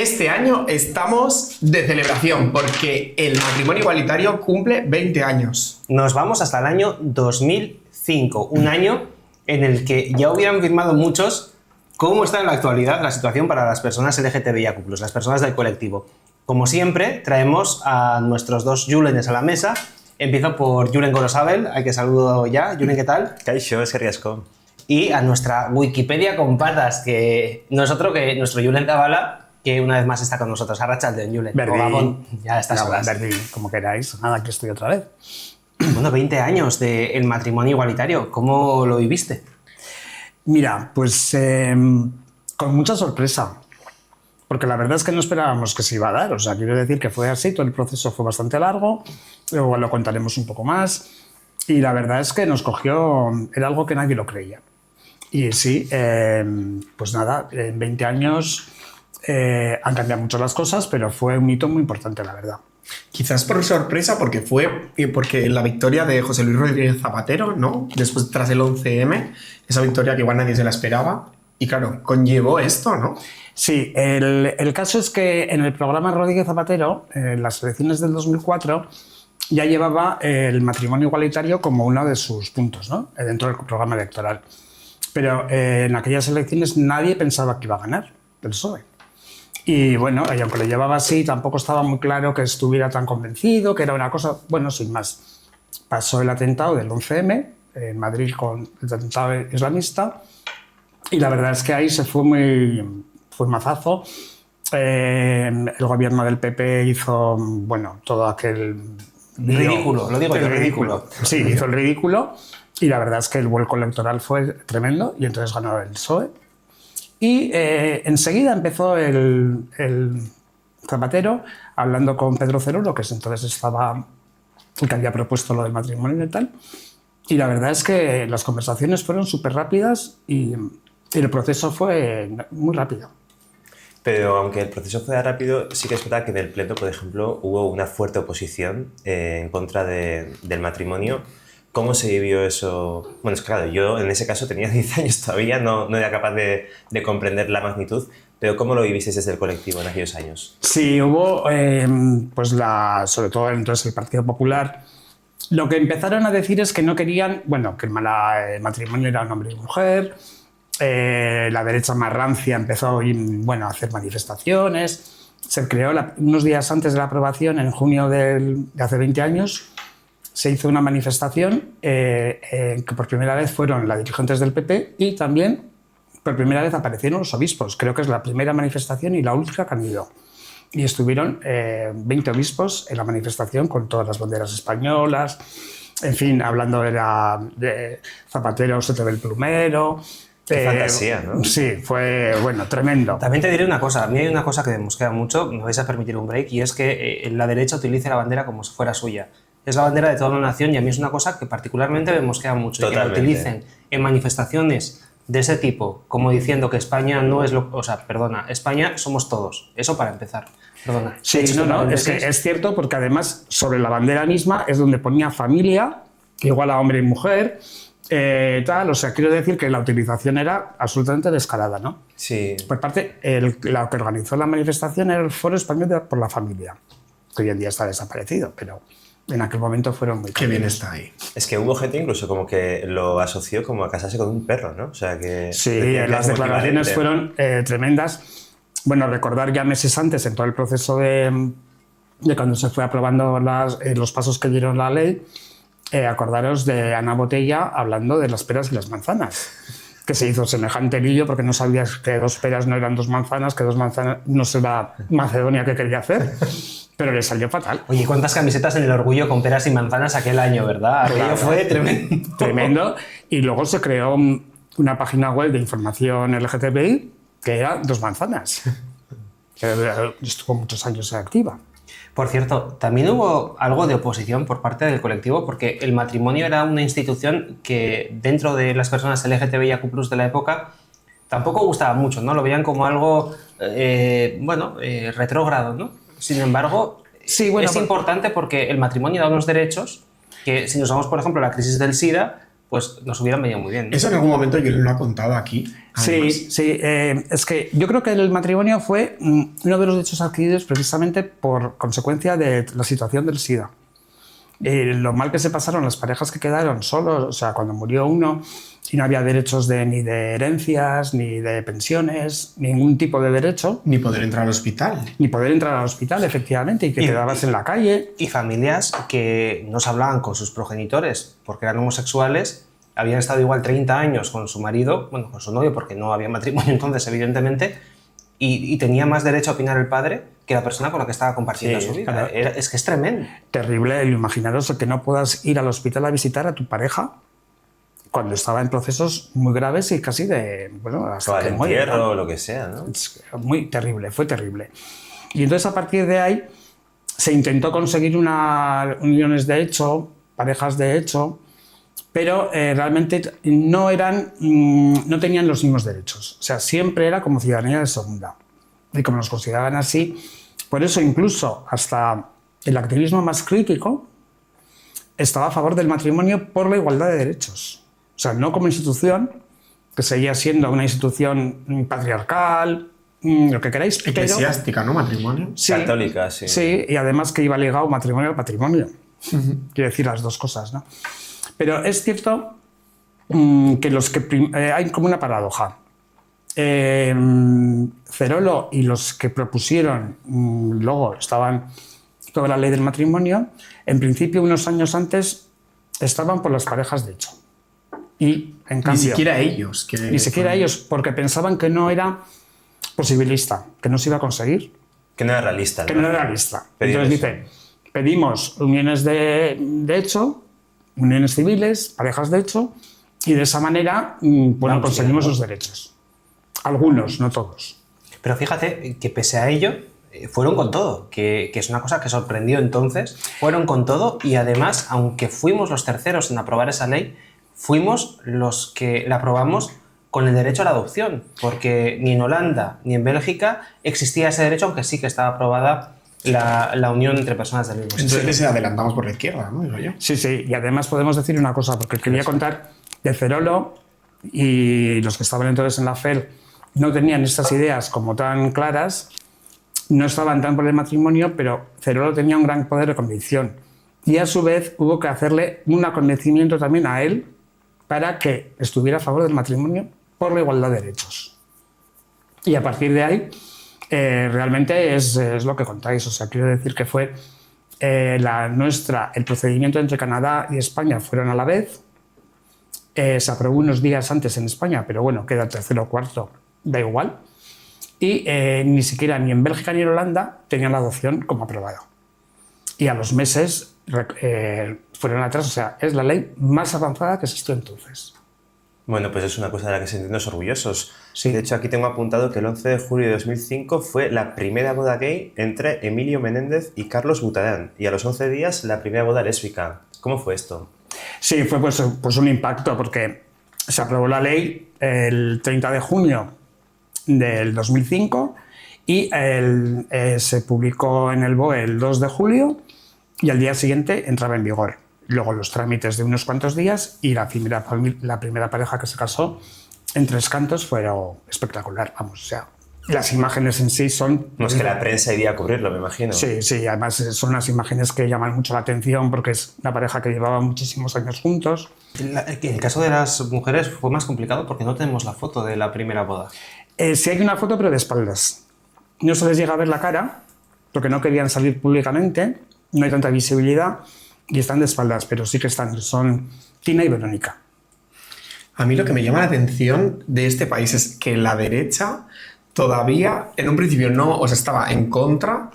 Este año estamos de celebración porque el matrimonio igualitario cumple 20 años. Nos vamos hasta el año 2005, un año en el que ya hubieran firmado muchos cómo está en la actualidad la situación para las personas LGTBIQ+, las personas del colectivo. Como siempre, traemos a nuestros dos Julenes a la mesa. Empiezo por Julen Gorosabel, al que saludo ya. Julen, ¿qué tal? Kaixo, eskerrik asko. Y a nuestra Wikipedia con patas, que no es otro que nuestro Julen Zavala, que una vez más está con nosotros. Arratsaldeon, Julen. Berdin. Ya estás solas. Berdin, como queráis. Nada, aquí estoy otra vez. Bueno, 20 años del matrimonio igualitario. ¿Cómo lo viviste? Mira, pues con mucha sorpresa. Porque la verdad es que no esperábamos que se iba a dar. O sea, quiero decir que fue así, todo el proceso fue bastante largo. Luego lo contaremos un poco más. Y la verdad es que nos cogió... Era algo que nadie lo creía. Y sí, pues nada, en 20 años han cambiado mucho las cosas, pero fue un hito muy importante, la verdad. Quizás por sorpresa, porque la victoria de José Luis Rodríguez Zapatero, ¿no? Después, tras el 11M, esa victoria que igual nadie se la esperaba. Y claro, conllevó esto, ¿no? Sí, el caso es que en el programa Rodríguez Zapatero, en las elecciones del 2004, ya llevaba el matrimonio igualitario como uno de sus puntos, ¿no? Dentro del programa electoral. Pero en aquellas elecciones nadie pensaba que iba a ganar el PSOE. Y bueno, y aunque lo llevaba así, tampoco estaba muy claro que estuviera tan convencido, que era una cosa, bueno, sin más. Pasó el atentado del 11M en Madrid con el atentado islamista y la verdad es que ahí fue un mazazo. El gobierno del PP hizo, bueno, todo aquel... Ridículo, lo digo yo, ridículo. Sí, hizo el ridículo y la verdad es que el vuelco electoral fue tremendo y entonces ganó el PSOE. Y enseguida empezó el Zapatero hablando con Pedro Cerolo, que entonces estaba, que había propuesto lo del matrimonio y tal. Y la verdad es que las conversaciones fueron súper rápidas y el proceso fue muy rápido. Pero aunque el proceso fuera rápido, sí que es verdad que en el Pleno, por ejemplo, hubo una fuerte oposición en contra del matrimonio. ¿Cómo se vivió eso? Bueno, es claro, yo en ese caso tenía 10 años todavía, no era capaz de comprender la magnitud, pero ¿cómo lo vivisteis desde el colectivo en aquellos años? Sí, hubo, pues sobre todo entonces el Partido Popular, lo que empezaron a decir es que no querían, bueno, que el matrimonio era un hombre y mujer. La derecha más rancia empezó a hacer manifestaciones. Se creó unos días antes de la aprobación, en junio de hace 20 años, se hizo una manifestación que por primera vez fueron las dirigentes del PP y también por primera vez aparecieron los obispos. Creo que es la primera manifestación y la última que han ido. Y estuvieron 20 obispos en la manifestación con todas las banderas españolas, en fin, hablando de Zapatero, se te ve el plumero. Qué fantasía, ¿no? Sí, fue, tremendo. También te diré una cosa, a mí hay una cosa que me mosquea mucho, me vais a permitir un break, y es que la derecha utilice la bandera como si fuera suya. Es la bandera de toda una nación y a mí es una cosa que particularmente me mosquea mucho. Y que la utilicen en manifestaciones de ese tipo, como diciendo que España no es España somos todos. Eso para empezar. Perdona. Sí, es que es cierto porque además sobre la bandera misma es donde ponía familia, igual a hombre y mujer, o sea, quiero decir que la utilización era absolutamente descarada, ¿no? Sí. Por parte, la que organizó la manifestación era el Foro Español por la Familia, que hoy en día está desaparecido, pero en aquel momento fueron muy... Qué bien está ahí. Es que hubo gente incluso como que lo asoció como a casarse con un perro, ¿no? O sea que... Sí, las declaraciones fueron tremendas. Bueno, recordar ya meses antes, en todo el proceso de cuando se fue aprobando los pasos que dieron la ley, acordaros de Ana Botella hablando de las peras y las manzanas, que se hizo semejante lío porque no sabías que 2 peras no eran 2 manzanas, que 2 manzanas no se la Macedonia que quería hacer, pero le salió fatal. Oye, ¿cuántas camisetas en el Orgullo con peras y manzanas aquel año, verdad? Aquello fue tremendo. Tremendo. Y luego se creó una página web de información LGTBI que era 2 manzanas. Que estuvo muchos años activa. Por cierto, también hubo algo de oposición por parte del colectivo porque el matrimonio era una institución que dentro de las personas LGTBIQ+ de la época tampoco gustaba mucho, ¿no? Lo veían como algo, retrógrado, ¿no? Sin embargo, es importante porque el matrimonio da unos derechos que si nos vamos, por ejemplo, a la crisis del SIDA, pues nos hubieran venido muy bien, ¿no? Eso en algún momento yo lo he contado aquí. además. Sí, es que yo creo que el matrimonio fue uno de los derechos adquiridos precisamente por consecuencia de la situación del SIDA. Lo mal que se pasaron las parejas que quedaron solos, o sea, cuando murió uno y no había derechos ni de herencias, ni de pensiones, ningún tipo de derecho. Ni poder entrar al hospital. Ni poder entrar al hospital, efectivamente, y que quedabas en la calle. Y familias que no se hablaban con sus progenitores porque eran homosexuales, habían estado igual 30 años con su marido, bueno, con su novio, porque no había matrimonio entonces, evidentemente, y tenía más derecho a opinar el padre que la persona con la que estaba compartiendo su vida. Claro. Es que es tremendo. Terrible, imaginaros que no puedas ir al hospital a visitar a tu pareja cuando estaba en procesos muy graves y casi de, bueno, hasta O que al muere, entierro ¿no? o lo que sea, ¿no? Es muy terrible, fue terrible. Y entonces a partir de ahí se intentó conseguir uniones de hecho, parejas de hecho, pero realmente no tenían los mismos derechos. O sea, siempre era como ciudadanía de segunda. Y como nos consideraban así, por eso incluso hasta el activismo más crítico estaba a favor del matrimonio por la igualdad de derechos. O sea, no como institución, que seguía siendo una institución patriarcal, lo que queráis. Eclesiástica, ¿no? Matrimonio. Sí, Católica, sí. Sí, y además que iba ligado matrimonio al patrimonio. Quiero decir las dos cosas, ¿no? Pero es cierto que hay como una paradoja. Cerolo y los que propusieron, luego estaban toda la ley del matrimonio, en principio unos años antes estaban por las parejas de hecho. Y en cambio, Ni siquiera ellos. Ni siquiera ellos, porque pensaban que no era posibilista, que no se iba a conseguir. Que no era realista. Que no era realista. Pedir Entonces eso. dice, pedimos uniones de hecho, uniones civiles, parejas de hecho, y de esa manera bueno, conseguimos los derechos. Algunos, no todos. Pero fíjate que pese a ello, fueron con todo, que es una cosa que sorprendió entonces. Fueron con todo y además, aunque fuimos los terceros en aprobar esa ley, fuimos los que la aprobamos con el derecho a la adopción, porque ni en Holanda ni en Bélgica existía ese derecho, aunque sí que estaba aprobada la unión entre personas del mismo sexo. Entonces adelantamos por la izquierda, ¿no? Digo yo. Sí, sí, y además podemos decir una cosa, porque quería contar de Cerolo y los que estaban entonces en la FER no tenían estas ideas como tan claras, no estaban tan por el matrimonio, pero Cerolo tenía un gran poder de convicción. Y a su vez hubo que hacerle un convencimiento también a él para que estuviera a favor del matrimonio por la igualdad de derechos. Y a partir de ahí, realmente es lo que contáis. O sea, quiero decir que fue el procedimiento entre Canadá y España fueron a la vez. Se aprobó unos días antes en España, pero bueno, queda tercero o cuarto, da igual. Y ni siquiera ni en Bélgica ni en Holanda tenían la adopción como aprobada. Y a los meses fueron atrás, o sea, es la ley más avanzada que existió entonces. Bueno, pues es una cosa de la que sentirnos orgullosos. Sí. De hecho, aquí tengo apuntado que el 11 de julio de 2005 fue la primera boda gay entre Emilio Menéndez y Carlos Butarán, y a los 11 días la primera boda lésbica. ¿Cómo fue esto? Sí, fue pues un impacto, porque se aprobó la ley el 30 de junio del 2005 y se publicó en el BOE el 2 de julio y al día siguiente entraba en vigor. Luego los trámites de unos cuantos días y la primera pareja que se casó en Tres Cantos fue espectacular. Vamos, o sea, las imágenes en sí son... No es que la prensa iría a cubrirlo, me imagino. Sí, sí, además son unas imágenes que llaman mucho la atención porque es una pareja que llevaba muchísimos años juntos. El caso de las mujeres fue más complicado porque no tenemos la foto de la primera boda. Sí hay una foto, pero de espaldas. No se les llega a ver la cara porque no querían salir públicamente, no hay tanta visibilidad y están de espaldas, pero sí que son Tina y Verónica. A mí lo que me llama la atención de este país es que la derecha todavía, en un principio no, o sea, estaba en contra,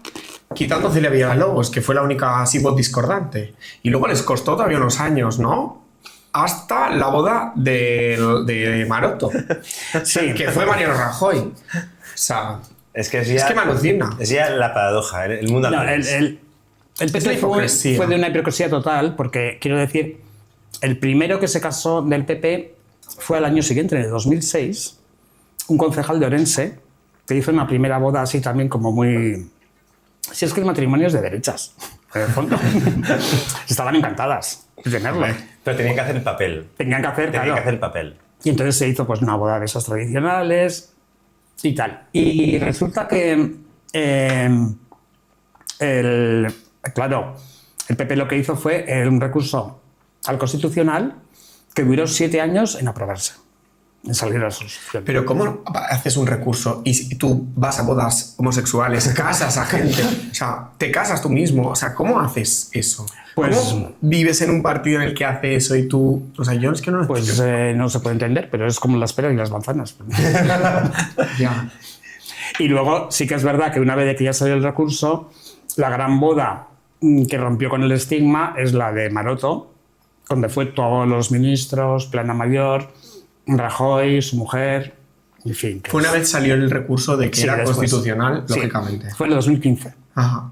quitando a Celia Villalobos, que fue la única así voz discordante. Y luego les costó todavía unos años, ¿no? Hasta la boda de Maroto, Sí, que fue Mariano Rajoy. O sea, Es que me alucina. Es ya la paradoja, el mundo al no, revés. el Es la PP hipocresía. fue de una hipocresía total porque, quiero decir, el primero que se casó del PP fue al año siguiente, en el 2006, un concejal de Orense que hizo una primera boda así también como muy... Si es que el matrimonio es de derechas, en el fondo. Estaban encantadas de tenerlo. Pero tenían que hacer el papel. Tenían que hacer, Tenían claro. que hacer el papel. Y entonces se hizo pues una boda de esas tradicionales y tal. Y resulta que claro, el PP lo que hizo fue un recurso al Constitucional que duró 7 años en aprobarse, en salir a la solución. Pero ¿cómo haces un recurso y si tú vas a bodas homosexuales, casas a gente? O sea, te casas tú mismo. O sea, ¿cómo haces eso? Pues, ¿Cómo vives en un partido en el que hace eso y tú...? O sea, yo es que no lo pues no se puede entender, pero es como las peras y las manzanas. Ya. Y luego sí que es verdad que una vez que ya salió el recurso, la gran boda que rompió con el estigma es la de Maroto, donde fue todos los ministros, Plana Mayor, Rajoy, su mujer, en fin. Fue una vez salió el recurso de que Sí, era después. constitucional, Sí, lógicamente. fue en el 2015. Ajá.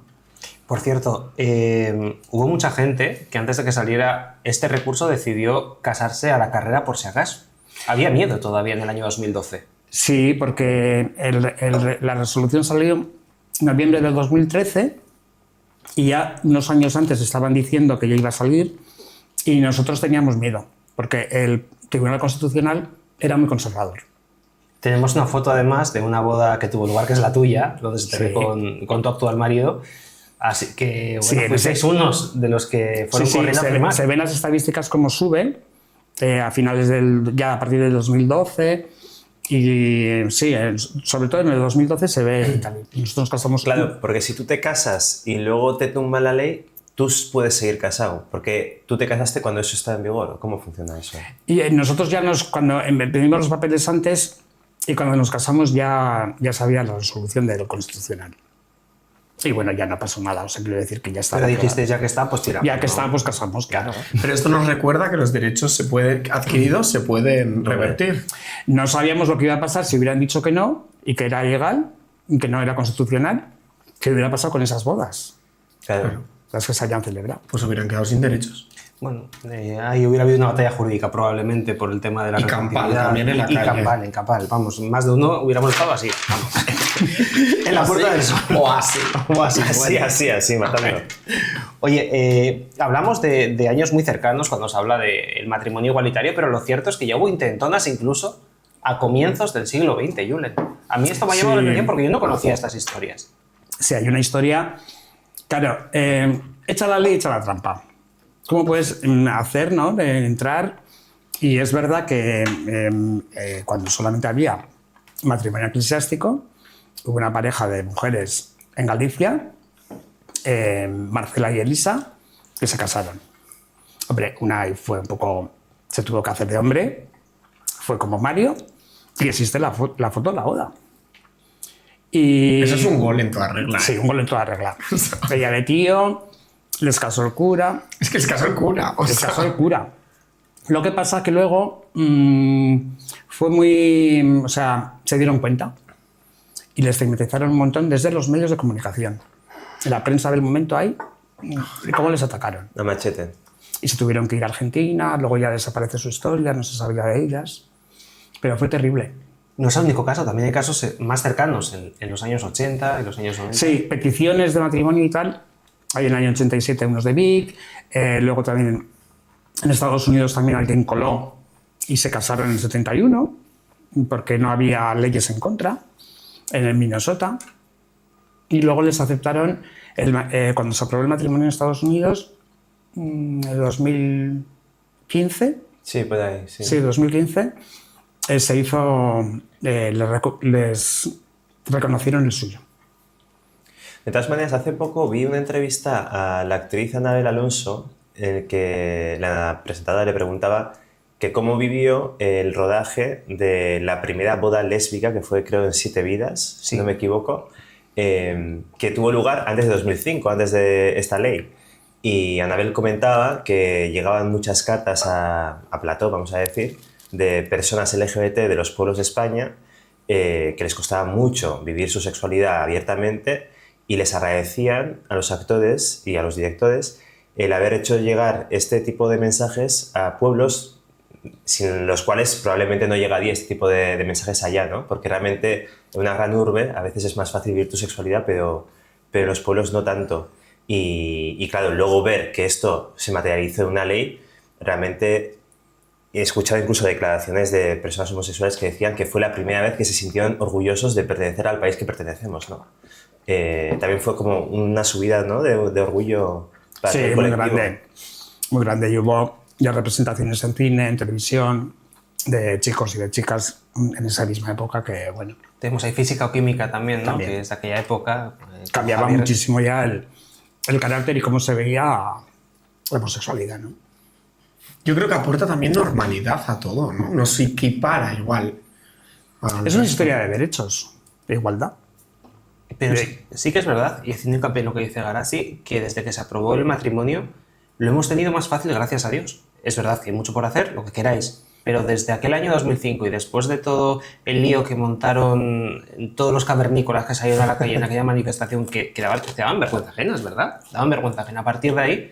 Por cierto, hubo mucha gente que antes de que saliera este recurso decidió casarse a la carrera por si acaso. Había miedo todavía en el año 2012. Sí, porque la resolución salió en noviembre del 2013 y ya unos años antes estaban diciendo que ya iba a salir y nosotros teníamos miedo, porque el Tribunal Constitucional era muy conservador. Tenemos una foto además de una boda que tuvo lugar, que es la tuya, donde se te Sí. ve con tu actual marido. Así que, Sí, bueno, fuisteis unos de los que fueron corriendo a firmar. se ven las estadísticas como suben a finales ya a partir del 2012 y sí, sobre todo en el 2012 se ve y tal. Nosotros nos casamos. Claro, porque si tú te casas y luego te tumba la ley, tú puedes seguir casado, porque tú te casaste cuando eso está en vigor. ¿Cómo funciona eso? Y nosotros ya cuando pedimos los papeles antes y cuando nos casamos ya sabía la resolución del Constitucional. Y bueno, ya no pasó nada, o sea, quiero decir que ya está. Pero dijiste, ya que está, pues tiramos. Ya que ¿no? está, pues casamos, claro. Pero esto nos recuerda que los derechos adquiridos se pueden revertir. No sabíamos lo que iba a pasar si hubieran dicho que no y que era ilegal, que no era constitucional, qué hubiera pasado con esas bodas, Claro. las que se hayan celebrado. Pues hubieran quedado sin derechos. Bueno, ahí hubiera habido una batalla jurídica probablemente por el tema de la Y campal retroactividad. también en la calle. En campal, vamos, más de uno hubiéramos estado así, vamos. En la puerta del sol. O así. O así, Así, matando. Oye, hablamos de años muy cercanos cuando se habla del matrimonio igualitario, pero lo cierto es que ya hubo intentonas incluso a comienzos del siglo XX, Julen. A mí esto me ha llamado la atención porque yo no conocía estas historias. Sí, hay una historia. Claro, echa la ley, echa la trampa. ¿Cómo puedes hacer, no? De entrar. Y es verdad que cuando solamente había matrimonio eclesiástico, hubo una pareja de mujeres en Galicia, Marcela y Elisa, que se casaron. Hombre, una fue un poco. Se tuvo que hacer de hombre, fue como Mario, y existe la foto de la boda. Y, Eso es un gol en toda regla. sí, un gol en toda regla. Ella de tío, les casó el cura. Es que les casó el cura. O Les sea, casó el cura. Lo que pasa es que luego fue muy. O sea, se dieron cuenta y les estigmatizaron un montón desde los medios de comunicación. En la prensa del momento ahí, cómo les atacaron. A machete. Y se tuvieron que ir a Argentina, luego ya desaparece su historia, no se sabía de ellas. Pero fue terrible. No es el único caso, también hay casos más cercanos en los años 80, en los años 90. Sí, peticiones de matrimonio y tal. Hay en el año 87 unos de Vic, luego también en Estados Unidos también alguien coló y se casaron en el 71 porque no había leyes en contra, en el Minnesota. Y luego les aceptaron, cuando se aprobó el matrimonio en Estados Unidos, en el 2015, Sí, por ahí, sí. sí, 2015, se hizo, les reconocieron el suyo. De todas maneras, hace poco vi una entrevista a la actriz Anabel Alonso en el que la presentadora le preguntaba que cómo vivió el rodaje de la primera boda lésbica, que fue creo en 7 vidas, si no me equivoco, que tuvo lugar antes de 2005, antes de esta ley. Y Anabel comentaba que llegaban muchas cartas a plató, vamos a decir, de personas LGBT de los pueblos de España que les costaba mucho vivir su sexualidad abiertamente y les agradecían a los actores y a los directores el haber hecho llegar este tipo de mensajes a pueblos sin los cuales probablemente no llegaría este tipo de mensajes allá, ¿no? Porque realmente en una gran urbe a veces es más fácil vivir tu sexualidad, pero en los pueblos no tanto. Y claro, luego ver que esto se materializó en una ley realmente he escuchado incluso declaraciones de personas homosexuales que decían que fue la primera vez que se sintieron orgullosos de pertenecer al país que pertenecemos, ¿no? También fue como una subida, ¿no? de orgullo para el colectivo. Muy grande. Y hubo ya representaciones en cine, en televisión, de chicos y de chicas en esa misma época que, bueno... Tenemos ahí física o química también, ¿no? También. Que es de aquella época. Cambiaba muchísimo ya el carácter y cómo se veía la homosexualidad, ¿no? Yo creo que aporta también normalidad a todo, ¿no? Nos equipara igual. Es una historia de derechos, de igualdad. Pero sí que es verdad, y haciendo hincapié en lo que dice Garasi, que desde que se aprobó el matrimonio lo hemos tenido más fácil gracias a Dios. Es verdad que hay mucho por hacer, lo que queráis, pero desde aquel año 2005 y después de todo el lío que montaron todos los cavernícolas que salieron a la calle en aquella manifestación que daban vergüenza ajena, es verdad, daban vergüenza ajena. A partir de ahí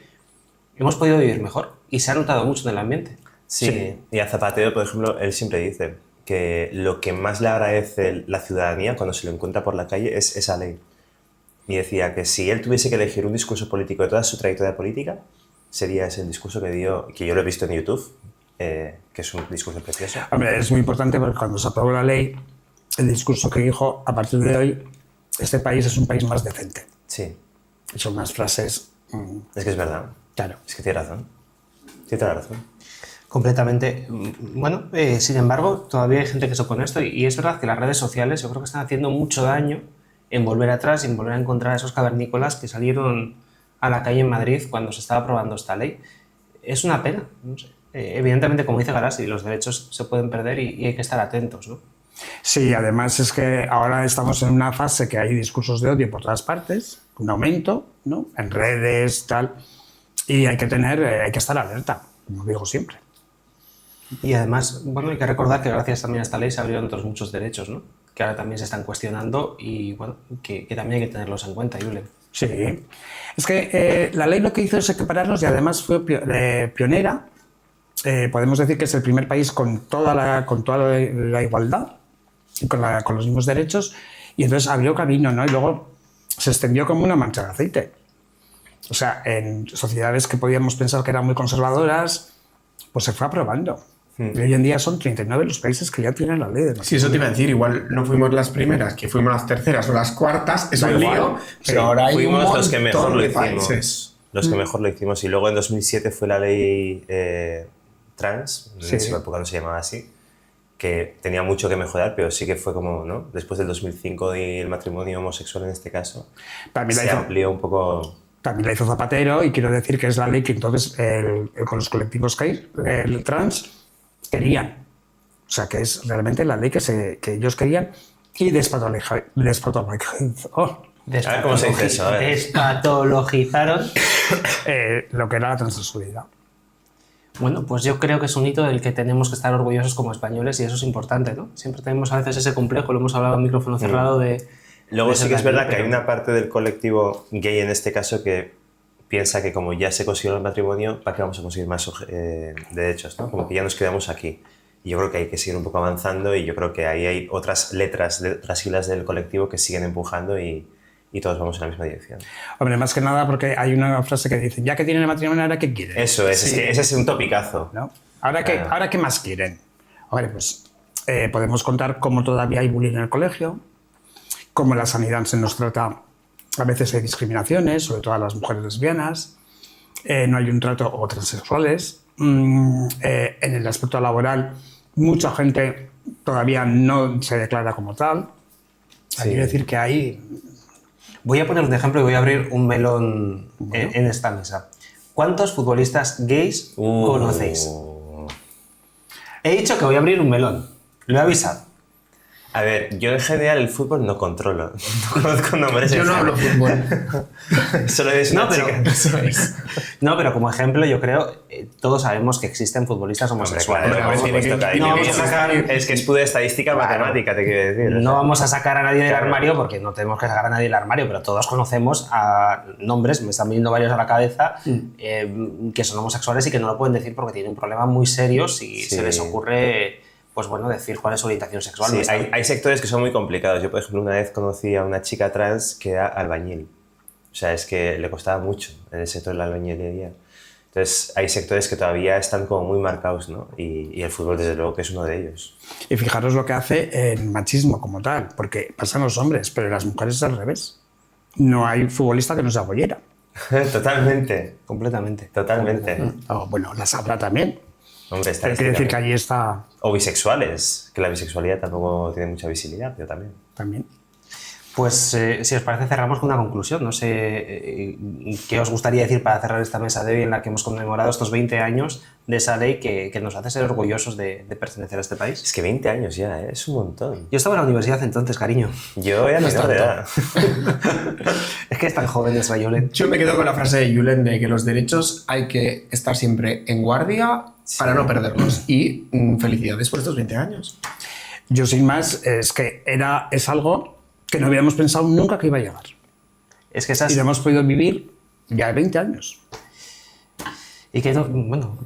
hemos podido vivir mejor y se ha notado mucho en el ambiente. Sí, y a Zapatero, por ejemplo, él siempre dice que lo que más le agradece la ciudadanía cuando se lo encuentra por la calle es esa ley. Y decía que si él tuviese que elegir un discurso político de toda su trayectoria política, sería ese el discurso que dio, que yo lo he visto en YouTube, que es un discurso precioso. Hombre, es muy importante porque cuando se aprobó la ley, el discurso que dijo, a partir de hoy, este país es un país más decente. Sí. Son unas frases... Es que es verdad. Claro. Es que tiene razón. Tiene toda la razón. Completamente. Bueno, sin embargo, todavía hay gente que se opone a esto y es verdad que las redes sociales yo creo que están haciendo mucho daño en volver atrás y en volver a encontrar a esos cavernícolas que salieron a la calle en Madrid cuando se estaba aprobando esta ley. Es una pena, no sé. Evidentemente, como dice Garasi, los derechos se pueden perder y hay que estar atentos, ¿no? Sí, además es que ahora estamos en una fase que hay discursos de odio por todas partes, un aumento, ¿no? En redes, tal, y hay que estar alerta, como digo siempre. Y además, bueno, hay que recordar que gracias también a esta ley se abrieron otros muchos derechos, ¿no? Que ahora también se están cuestionando y, bueno, que también hay que tenerlos en cuenta, Julen. Sí. Es que la ley lo que hizo es separarnos y además fue pionera. Podemos decir que es el primer país con toda la igualdad, con los mismos derechos, y entonces abrió camino, ¿no? Y luego se extendió como una mancha de aceite. O sea, en sociedades que podíamos pensar que eran muy conservadoras, pues se fue aprobando. Y hoy en día son 39 los países que ya tienen la ley de matrimonio. Sí, eso te iba a decir. Igual no fuimos las primeras, que fuimos las terceras o las cuartas. Es un lío, pero ahora hay un fuimos los que mejor lo hicimos. Países. Los que mejor lo hicimos. Y luego en 2007 fue la ley trans, en esa época no se llamaba así, que tenía mucho que mejorar, pero sí que fue como, ¿no? Después del 2005 y el matrimonio homosexual en este caso, se amplió un poco... También la hizo Zapatero y quiero decir que es la ley que entonces con los colectivos el trans querían. O sea, que es realmente la ley que ellos querían y despatologizaron. A ver cómo se dice eso. Despatologizaron lo que era la transexualidad. Bueno, pues yo creo que es un hito del que tenemos que estar orgullosos como españoles y eso es importante, ¿no? Siempre tenemos a veces ese complejo, lo hemos hablado en micrófono cerrado de... Luego sí que es verdad que hay una parte del colectivo gay en este caso que piensa que como ya se consiguió el matrimonio, ¿para qué vamos a conseguir más derechos, ¿no? Como que ya nos quedamos aquí. Y yo creo que hay que seguir un poco avanzando y yo creo que ahí hay otras letras, otras siglas del colectivo que siguen empujando y todos vamos en la misma dirección. Hombre, más que nada porque hay una frase que dice, ya que tienen el matrimonio, ¿ahora qué quieren? Eso es, es que ese es un topicazo. ¿No? ¿Ahora qué más quieren? Hombre, pues podemos contar cómo todavía hay bullying en el colegio, cómo la sanidad se nos trata, a veces hay discriminaciones, sobre todo a las mujeres lesbianas, no hay un trato o transexuales, en el aspecto laboral mucha gente todavía no se declara como tal. Sí. Hay que decir que hay... Voy a poner un ejemplo y voy a abrir un melón en esta mesa. ¿Cuántos futbolistas gays conocéis? He dicho que voy a abrir un melón. Lo he avisado. A ver, yo en general el fútbol no controlo. No conozco nombres. Yo no hablo fútbol. Solo es una chica. No, pero como ejemplo yo creo, todos sabemos que existen futbolistas homosexuales. Es que es pura estadística matemática, te quiero decir. No vamos a sacar a nadie del armario porque no tenemos que sacar a nadie del armario, pero todos conocemos a nombres, me están viniendo varios a la cabeza, que son homosexuales y que no lo pueden decir porque tienen un problema muy serio si se les ocurre... pues bueno, decir cuál es su orientación sexual. Sí, hay sectores que son muy complicados. Yo, por ejemplo, una vez conocí a una chica trans que era albañil. O sea, es que le costaba mucho en el sector de la albañilería. Entonces hay sectores que todavía están como muy marcados, ¿no? Y el fútbol desde luego que es uno de ellos. Y fijaros lo que hace el machismo como tal, porque pasan los hombres, pero las mujeres es al revés. No hay futbolista que no sea bollera. Totalmente. Completamente. Totalmente. O, bueno, las habrá también. Hombre, Pero quiere decir que allí está O bisexuales, que la bisexualidad tampoco tiene mucha visibilidad, pero también. también. Pues si os parece cerramos con una conclusión. No sé qué os gustaría decir para cerrar esta mesa de hoy en la que hemos conmemorado estos 20 años de esa ley que nos hace ser orgullosos de pertenecer a este país. Es que 20 años ya, ¿eh? Es un montón. Yo estaba en la universidad entonces, cariño. Yo era menor de edad. Es que es tan joven nuestra Julen. Yo me quedo con la frase de Julen de que los derechos hay que estar siempre en guardia para no perderlos. Y felicidades por estos 20 años. Yo sin más, es que es algo que no habíamos pensado nunca que iba a llegar. Es que esas... Y lo hemos podido vivir ya 20 años. Y que, bueno,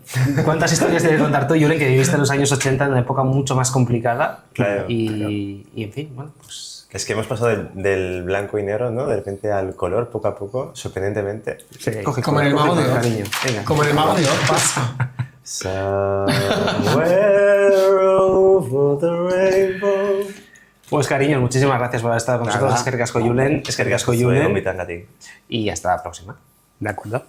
¿cuántas historias tienes que contar tú, Julen, que viviste en los años 80 en una época mucho más complicada? Claro, y en fin, bueno, pues... Es que hemos pasado del blanco y negro, ¿no? De repente al color, poco a poco, sorprendentemente. Sí. Como en el Mago de Oz. cariño. Venga. Como en el Mago de Oz pasa. Somewhere over the rainbow. Pues cariño, muchísimas gracias por haber estado con nosotros. Eskerrik asko, Julen. Eskerrik asko, Julen. Julen. Y hasta la próxima. De acuerdo.